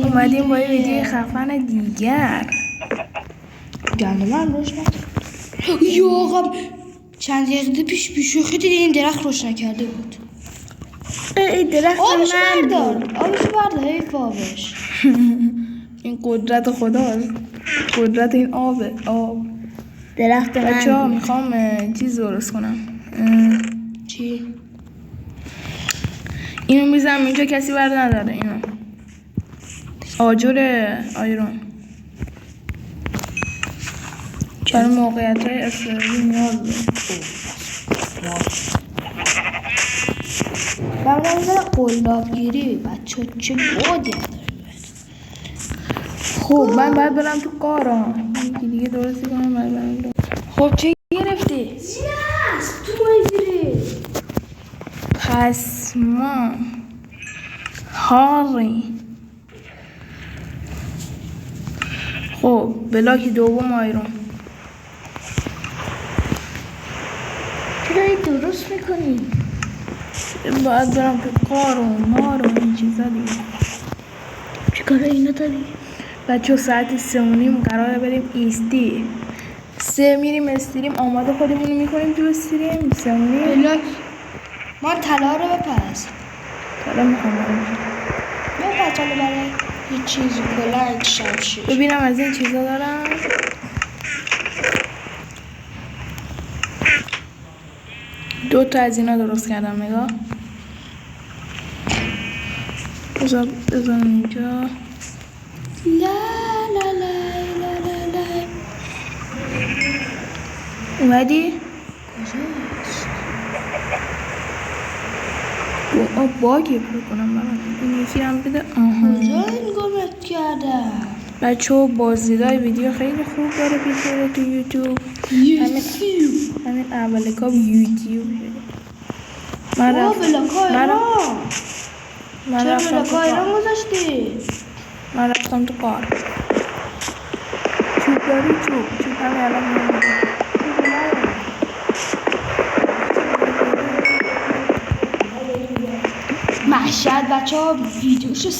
اومدیم با یه ویدیو خفن دیگر. گنده من روشن یا آقا چند دقیقه پیش بیشوخی دیدی این درخت روشن کرده بود. این درخت آبش من بردار بود. آبش بردار حیف آبش. این قدرت خداست، قدرت این آبه. آب درخت من بچه‌ها بود. میخوام چیز درست کنم. چی؟ اینو میزنم اینجا کسی بر نداره. اینو آجر آیرون برای موقعیت های اضطراری نیاز داره. برای قلابگیری بچه چه بادی هم داره. خب من باید برم تو کارم. یکی دیگه درستی کنم باید برم تو. خب چه گرفتی؟ زیرست تو مایزیری. پس ما هاری. خب بلاک دوم آیرون. چرا این درست میکنی؟ باید برم تو کار و مار و این چیزا دیگه. چه کاره اینا داری؟ بچه ساعت 3:30 قراره بریم ایستی. 3 میریم استریم، آماده خودمونو میکنیم تو استریم. 3:30 بلاک ما طلا رو بپس. حالا میخوام بپس حالا برای یه چیزی کلنگ شمشیر. ببینم از این چیزا دارم. دو تا از اینا درست کردم. نگاه بذارم اینجا. لا لا لا لا لا لا. اومدی؟ کجاست؟ باگی پر کنم برام. این یکی هم بده. کجا این گمت کردم؟ بچه ها بازدیدهای ویدیو خیلی خوب داره بیشتره تو یوتیوب. همین اول کار یوتیوب شده. من رفتم تو کار. من رفتم تو کار. چوب داری؟ چوب همه الان میاد. محشد بچه ها ویدیوشو 100%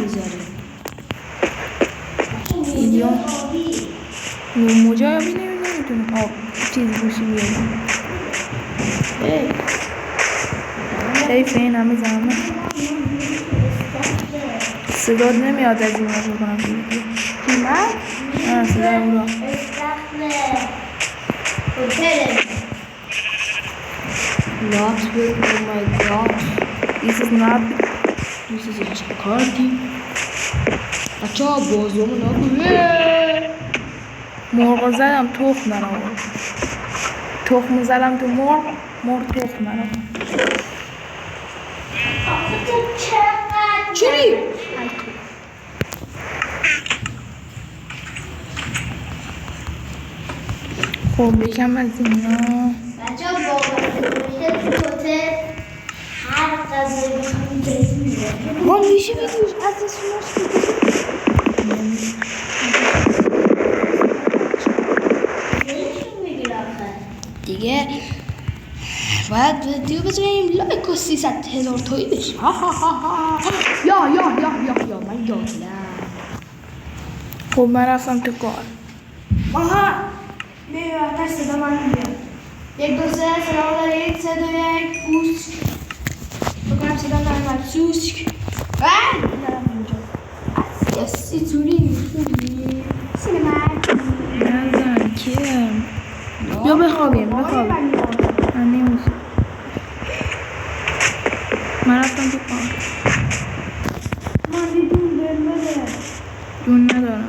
میذاره. ویدیو مجابی نمیتونیم آب چیز بوشی بیاریم. حیف این همه زحمت. صداد نمیاد از این واسه کنم ویدیو. من؟ صدا اورا. Not with oh my god. This is not. This is a chakati. بچه ها بازومو نگو. مرغ زدم تخم نرآورد. تخم زدم تو مرغ تخم نرآورد. چی؟ خب یکم از اینا. بچه ها باقی توته هر غذایی بخونی تریزی میده. ما میشه ویدیوش از دیگه باید ویدیو بزنیم لایک و 300,000 تایی بشه. یا من یادم. خب من رفتم تو کار. آها بیار صدا من میاد. 1 2 3 سلام علیکم 3 2 1 پوسک. بگم صدا من سوسک. دارم اینجا. سی توری سینما. نزن کیم. یا بخوابیم. من نمیشه. من رفتم تو کار. من دون ندارم.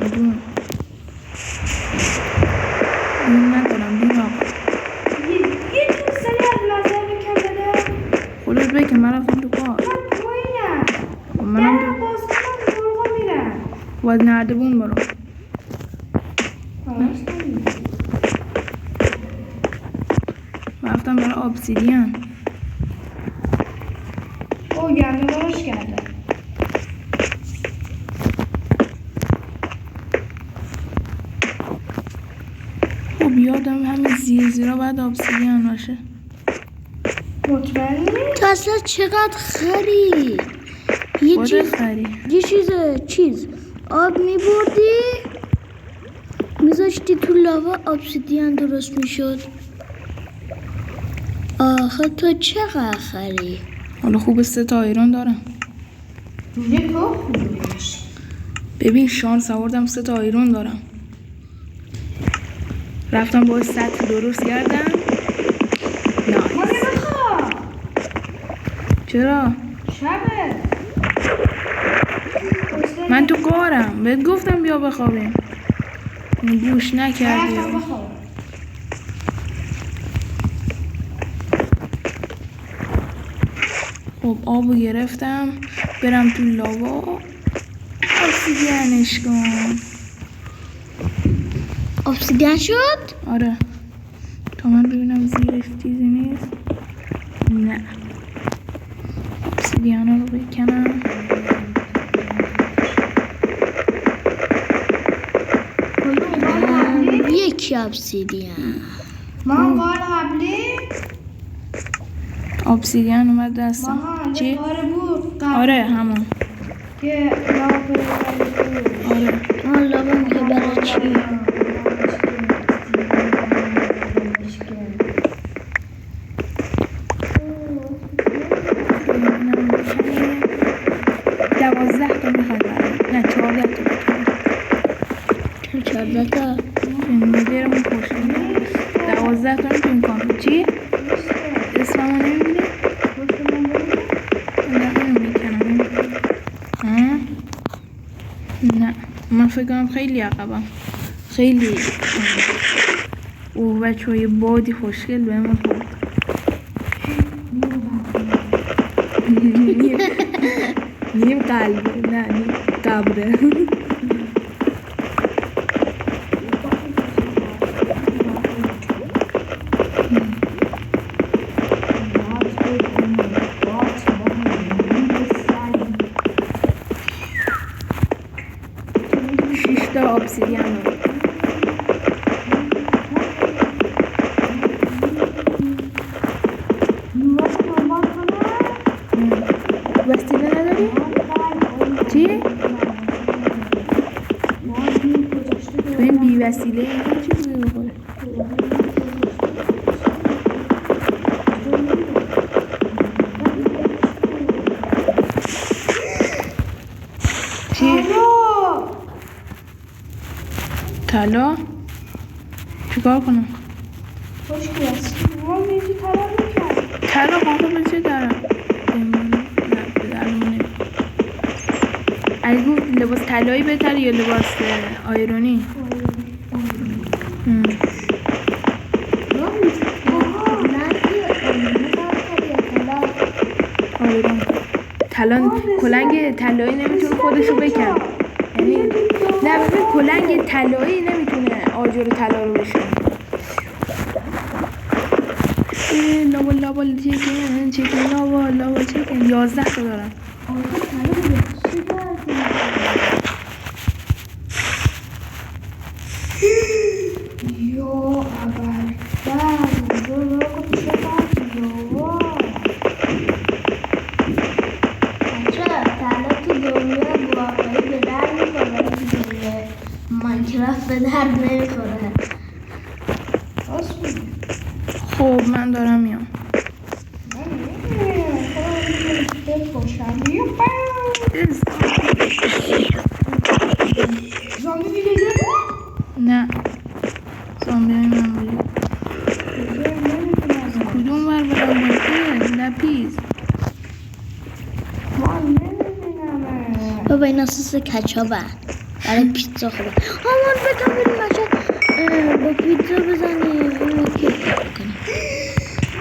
دون آقا. یه دون سری از لازم بکن بده. خودت بکن. من رفتم تو کار. من پایینم. خب منم درم باز کنم مرغا میرم. باید نردبون برو. من رفتم برای ابسیدین. او گرده بارش کرده. خب یادم همین زیرا باید ابسیدین باشه. مطمئنی؟ تو اصلا چقدر خری؟ یه چیز آب میبردی میذاشتی تو لاوا ابسیدیان درست میشد. آخه تو چقدر خری؟ حالا خوب 3 تا آیرون دارم. یه پا خوبش. ببین شانس آوردم 3 تا آیرون دارم. رفتم با سطح درست کردم. مانه بخواه. چرا؟ شبه. من تو کارم بهت گفتم بیا بخوابیم. گوش نکردی. خب آبو گرفتم برم تو لاوا ابسیدیانش کن. ابسیدیان شد؟ آره تا من ببینم زیرش چیزی نیست. نه ابسیدیانا رو بکنم. یکی ابسیدیان ما بار قبلی ابسیدیان اومد دستم. چی؟ آره همون. که آره لابم که برای چی؟ نه 14 تا 14 تا مدیرمون خوشم 12 تا میتونیم کنم. چی؟ اسممو نمیبینی؟ نه من فکر کنم خیلی عقبم. خیلی اوه بچه های بادی خوشگل بهمون خورد. نیم قلبه نه نیم قبره. ابسیدیان رو وسیله نداری؟ چی؟ تو این بی وسیله این چی بوده بخوره؟ چی؟ طلا چیکار کنم؟ خوشگل است. ما میگی طلا میکنم. طلا خواهد به چه دارم؟ اگه گفت لباس طلایی بهتره یا لباس آیرونی؟ آیرون طلا کلنگ طلایی نمیتونه خودشو بکنه. یعنی نه ببین کلنگ طلایی نمیتونه آجر طلا رو بشه. لابا لابا چیکن لابا لابا چیکن 11 تا دارم. به درد نمیخوره. خب من دارم میام. نه زامبی های من بود. کدوم ور برم باشه لپیز بابا این اساس کچابه برای پیتزا خوبه. همان بکن بریم بچه با پیتزا بزنیم اونو کیک کنیم.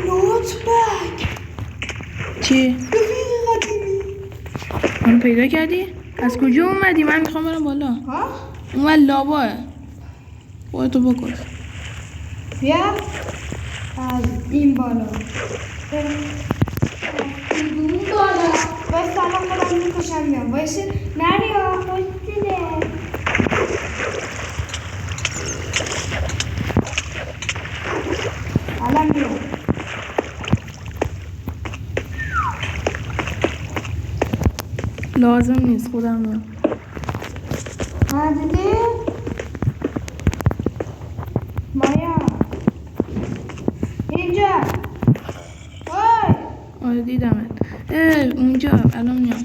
نوت بک چی؟ اون پیدا کردی؟ از کجا اومدی؟ من میخوام برم بالا. اون لاباه خودتو بکش. بیا از این بالا اون بالا بس الان خودم میکشم میام بایسته نریا بایسته الان میام. لازم نیست خودم میام. دیدی؟ مایا اینجا. وای آره دیدمت. اونجا الان میام.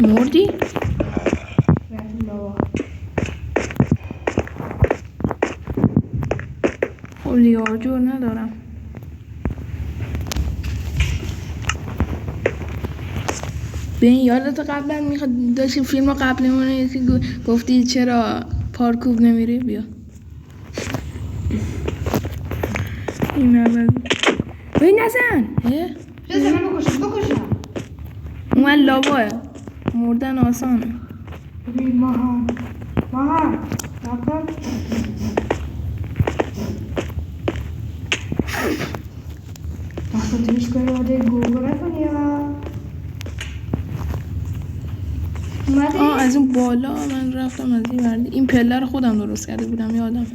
مردی؟ خب لیار جور ندارم. به این یادت قبلا میخواد داشتی فیلم قبلمون یکی گفتی چرا پارکوب نمیری بیا این اول ببین نزن بزن من بکشم اون لاباه مردن آسانه. ببین ماهان نکن وقتا تو هیچ کاری باید گوگو نکنی ها. اومدی؟ از اون بالا من رفتم از این وردی این پله رو خودم درست کرده بودم یادم.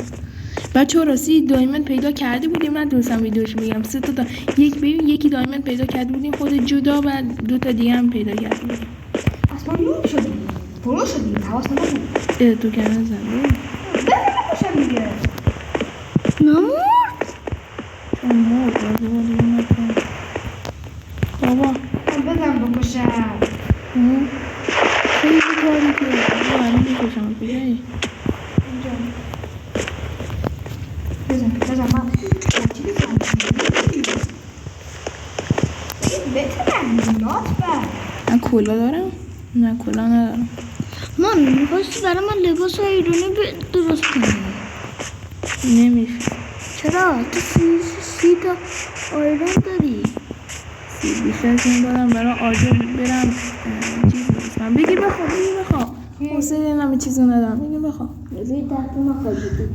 بچه ها راستی دایمند پیدا کرده بودیم. من درستم ویدیوش میگم 3 تا یکی دایمند پیدا کرده بودیم خود جدا و 2 تا دیگه هم پیدا کرده بودیم. اصلا نوم شدیم برو شدیم حواس نبود. تو که نزن بکشم دیگه نمورد چون مرد بابا بزن بکشم خیلی کاری که الان میکشم کجایی بزن من چی بزن بترم نات بر من کلا دارم؟ نه کلا ندارم. من میخواستی برای من لباس ایرانی درست کنی. نمیشه. چرا؟ تو سی تا آیرون داری. بیشتر از این دارم برای آجر برم چیز درست کنم. بگیر بخوا حوصله نمی چیزو ندارم. بگیر بخوا بگیر تحت مخواهیدی.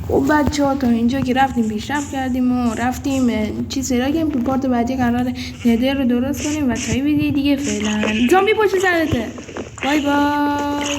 خب بچه ها تا اینجا که رفتیم پیشرفت کردیم و رفتیم چیز سرا کردیم تو پارت بعدی قرار ندر رو درست کنیم و تا این ویدیو دیگه فعلا زامبی پشت سرته. بای بای.